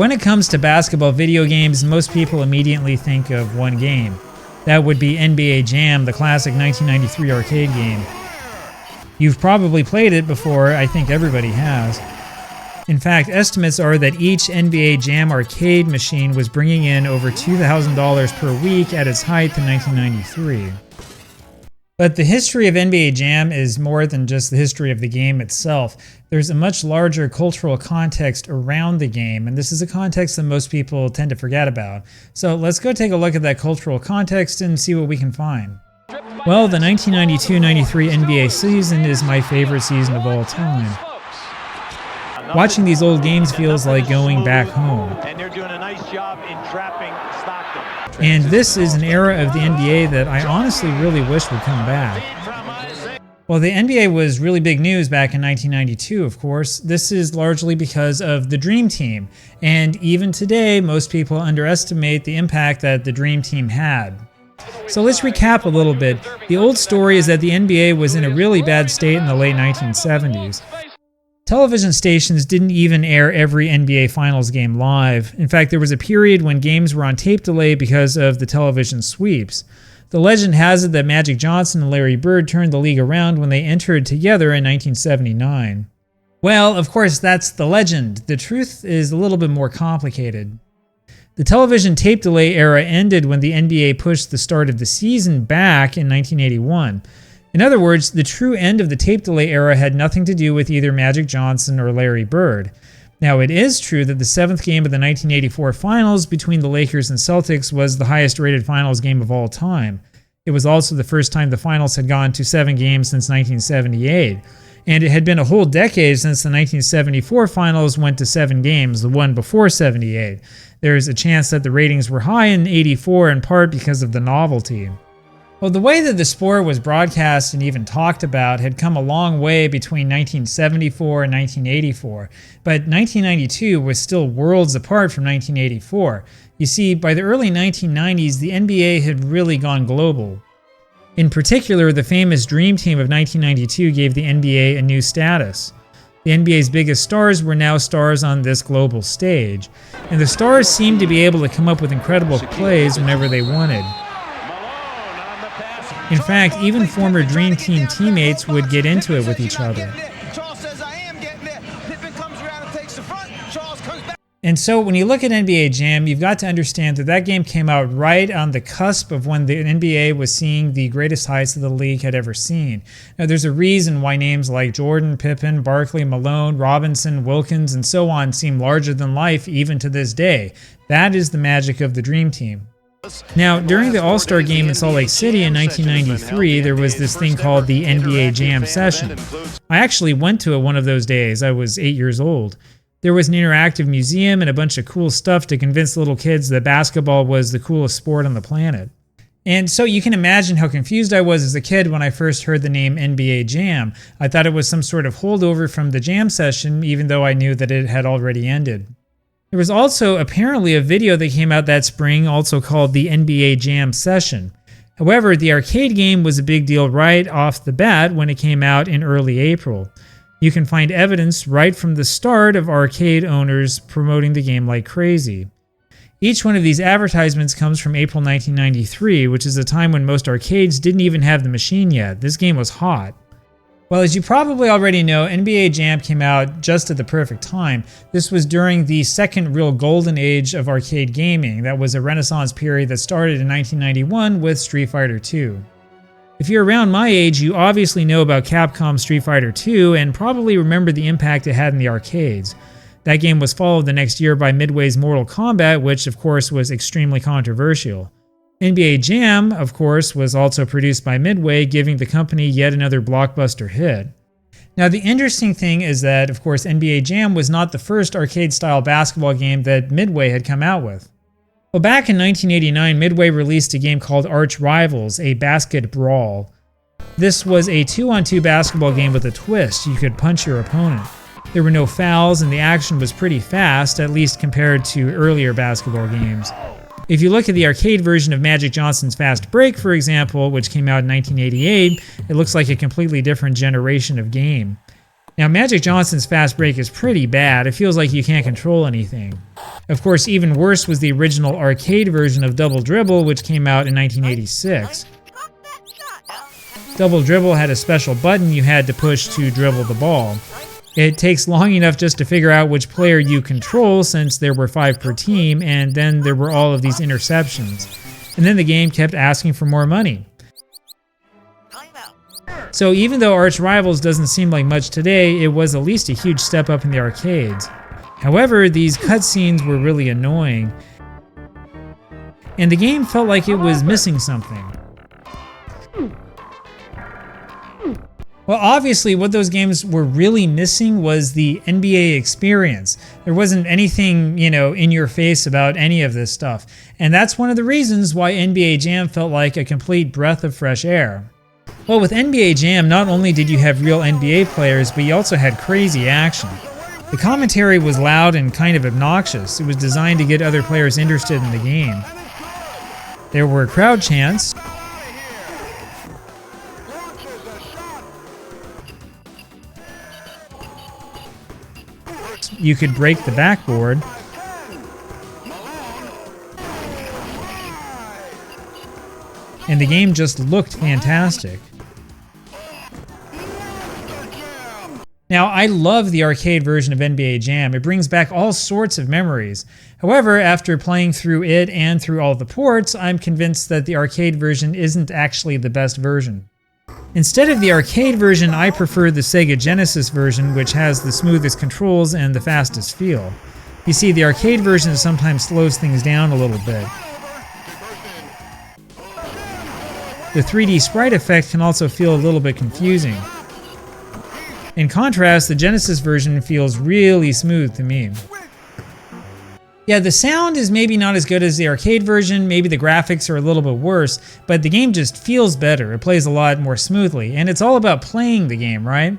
When it comes to basketball video games, most people immediately think of one game. That would be NBA Jam, the classic 1993 arcade game. You've probably played it before, I think everybody has. In fact, estimates are that each NBA Jam arcade machine was bringing in over $2,000 per week at its height in 1993. But the history of NBA Jam is more than just the history of the game itself. There's a much larger cultural context around the game, and this is a context that most people tend to forget about. So let's go take a look at that cultural context and see what we can find. Well, the 1992-93 NBA season is my favorite season of all time. Watching these old games feels like going back home. And this is an era of the NBA that I honestly really wish would come back. Well, the NBA was really big news back in 1992, of course. This is largely because of the Dream Team. And even today, most people underestimate the impact that the Dream Team had. So let's recap a little bit. The old story is that the NBA was in a really bad state in the late 1970s. Television stations didn't even air every NBA Finals game live. In fact, there was a period when games were on tape delay because of the television sweeps. The legend has it that Magic Johnson and Larry Bird turned the league around when they entered together in 1979. Well, of course, that's the legend. The truth is a little bit more complicated. The television tape delay era ended when the NBA pushed the start of the season back in 1981. In other words, the true end of the tape delay era had nothing to do with either Magic Johnson or Larry Bird. Now, it is true that the 7th game of the 1984 Finals between the Lakers and Celtics was the highest rated Finals game of all time. It was also the first time the Finals had gone to 7 games since 1978. And it had been a whole decade since the 1974 Finals went to 7 games, the one before 78. There's a chance that the ratings were high in 84 in part because of the novelty. Well, the way that the sport was broadcast and even talked about had come a long way between 1974 and 1984, but 1992 was still worlds apart from 1984. You see, by the early 1990s, the NBA had really gone global. In particular, the famous Dream Team of 1992 gave the NBA a new status. The NBA's biggest stars were now stars on this global stage, and the stars seemed to be able to come up with incredible plays whenever they wanted. In fact, even former Dream Team teammates would get into it with each other. And so when you look at NBA Jam, you've got to understand that that game came out right on the cusp of when the NBA was seeing the greatest heights that the league had ever seen. Now, there's a reason why names like Jordan, Pippen, Barkley, Malone, Robinson, Wilkins, and so on seem larger than life even to this day. That is the magic of the Dream Team. Now, during the All-Star Game in Salt Lake City in 1993, there was this thing called the NBA Jam Session. I actually went to it one of those days. I was 8 years old. There was an interactive museum and a bunch of cool stuff to convince little kids that basketball was the coolest sport on the planet. And so you can imagine how confused I was as a kid when I first heard the name NBA Jam. I thought it was some sort of holdover from the Jam Session, even though I knew that it had already ended. There was also apparently a video that came out that spring, also called the NBA Jam Session. However, the arcade game was a big deal right off the bat when it came out in early April. You can find evidence right from the start of arcade owners promoting the game like crazy. Each one of these advertisements comes from April 1993, which is a time when most arcades didn't even have the machine yet. This game was hot. Well, as you probably already know, NBA Jam came out just at the perfect time. This was during the second real golden age of arcade gaming. That was a renaissance period that started in 1991 with Street Fighter II. If you're around my age, you obviously know about Capcom's Street Fighter II and probably remember the impact it had in the arcades. That game was followed the next year by Midway's Mortal Kombat, which of course was extremely controversial. NBA Jam, of course, was also produced by Midway, giving the company yet another blockbuster hit. Now, the interesting thing is that, of course, NBA Jam was not the first arcade-style basketball game that Midway had come out with. Well, back in 1989, Midway released a game called Arch Rivals, a basket brawl. This was a 2-on-2 basketball game with a twist. You could punch your opponent. There were no fouls, and the action was pretty fast, at least compared to earlier basketball games. If you look at the arcade version of Magic Johnson's Fast Break, for example, which came out in 1988, it looks like a completely different generation of game. Now, Magic Johnson's Fast Break is pretty bad. It feels like you can't control anything. Of course, even worse was the original arcade version of Double Dribble, which came out in 1986. Double Dribble had a special button you had to push to dribble the ball. It takes long enough just to figure out which player you control, since there were 5 per team, and then there were all of these interceptions. And then the game kept asking for more money. So even though Arch Rivals doesn't seem like much today, it was at least a huge step up in the arcades. However, these cutscenes were really annoying, and the game felt like it was missing something. Well, obviously, what those games were really missing was the NBA experience. There wasn't anything, in your face about any of this stuff. And that's one of the reasons why NBA Jam felt like a complete breath of fresh air. Well, with NBA Jam, not only did you have real NBA players, but you also had crazy action. The commentary was loud and kind of obnoxious. It was designed to get other players interested in the game. There were crowd chants. You could break the backboard. And the game just looked fantastic. Now, I love the arcade version of NBA Jam. It brings back all sorts of memories. However, after playing through it and through all the ports, I'm convinced that the arcade version isn't actually the best version. Instead of the arcade version, I prefer the Sega Genesis version, which has the smoothest controls and the fastest feel. You see, the arcade version sometimes slows things down a little bit. The 3D sprite effect can also feel a little bit confusing. In contrast, the Genesis version feels really smooth to me. Yeah, the sound is maybe not as good as the arcade version, maybe the graphics are a little bit worse, but the game just feels better. It plays a lot more smoothly, and it's all about playing the game, right?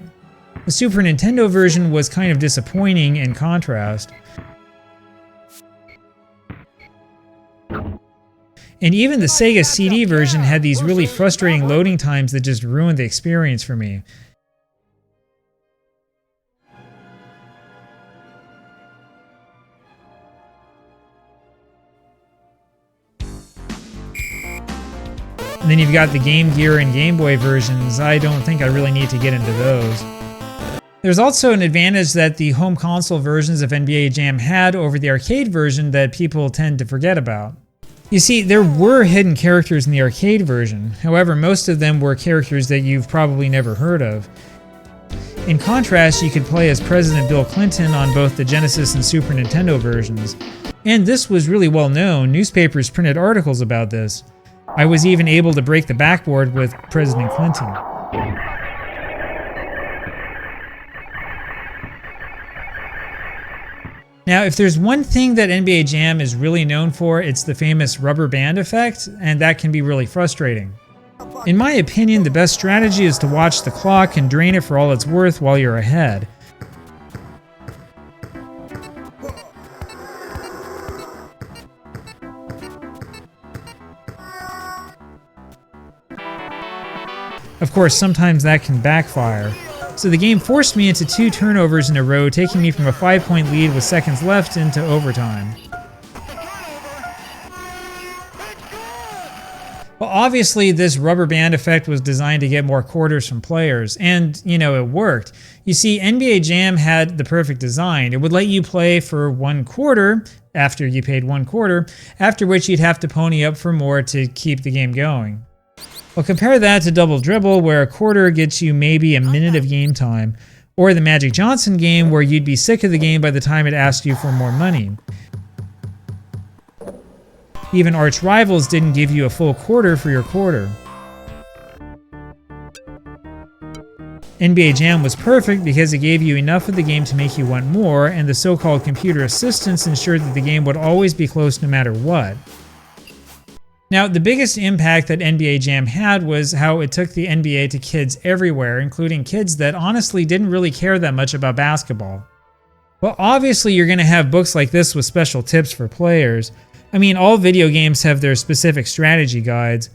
The Super Nintendo version was kind of disappointing in contrast. And even the Sega CD version had these really frustrating loading times that just ruined the experience for me. And then you've got the Game Gear and Game Boy versions. I don't think I really need to get into those. There's also an advantage that the home console versions of NBA Jam had over the arcade version that people tend to forget about. You see, there were hidden characters in the arcade version. However, most of them were characters that you've probably never heard of. In contrast, you could play as President Bill Clinton on both the Genesis and Super Nintendo versions. And this was really well known. Newspapers printed articles about this. I was even able to break the backboard with President Clinton. Now, if there's one thing that NBA Jam is really known for, it's the famous rubber band effect, and that can be really frustrating. In my opinion, the best strategy is to watch the clock and drain it for all it's worth while you're ahead. Of course, sometimes that can backfire. So the game forced me into 2 turnovers in a row, taking me from a 5-point lead with seconds left into overtime. Well, obviously this rubber band effect was designed to get more quarters from players, and, it worked. You see, NBA Jam had the perfect design. It would let you play for 1 quarter, after you paid 1 quarter, after which you'd have to pony up for more to keep the game going. Well, compare that to Double Dribble, where a quarter gets you maybe a minute of game time, or the Magic Johnson game, where you'd be sick of the game by the time it asked you for more money. Even Arch Rivals didn't give you a full quarter for your quarter. NBA Jam was perfect because it gave you enough of the game to make you want more, and the so-called computer assistance ensured that the game would always be close no matter what. Now, the biggest impact that NBA Jam had was how it took the NBA to kids everywhere, including kids that honestly didn't really care that much about basketball. Well, obviously you're going to have books like this with special tips for players. I mean, all video games have their specific strategy guides.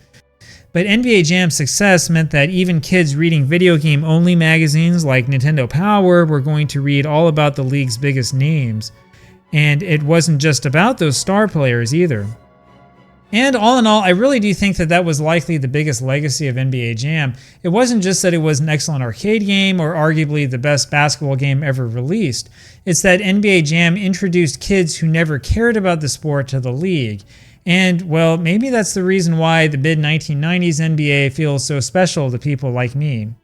But NBA Jam's success meant that even kids reading video game-only magazines like Nintendo Power were going to read all about the league's biggest names. And it wasn't just about those star players either. And all in all, I really do think that that was likely the biggest legacy of NBA Jam. It wasn't just that it was an excellent arcade game or arguably the best basketball game ever released. It's that NBA Jam introduced kids who never cared about the sport to the league. And, well, maybe that's the reason why the mid-1990s NBA feels so special to people like me.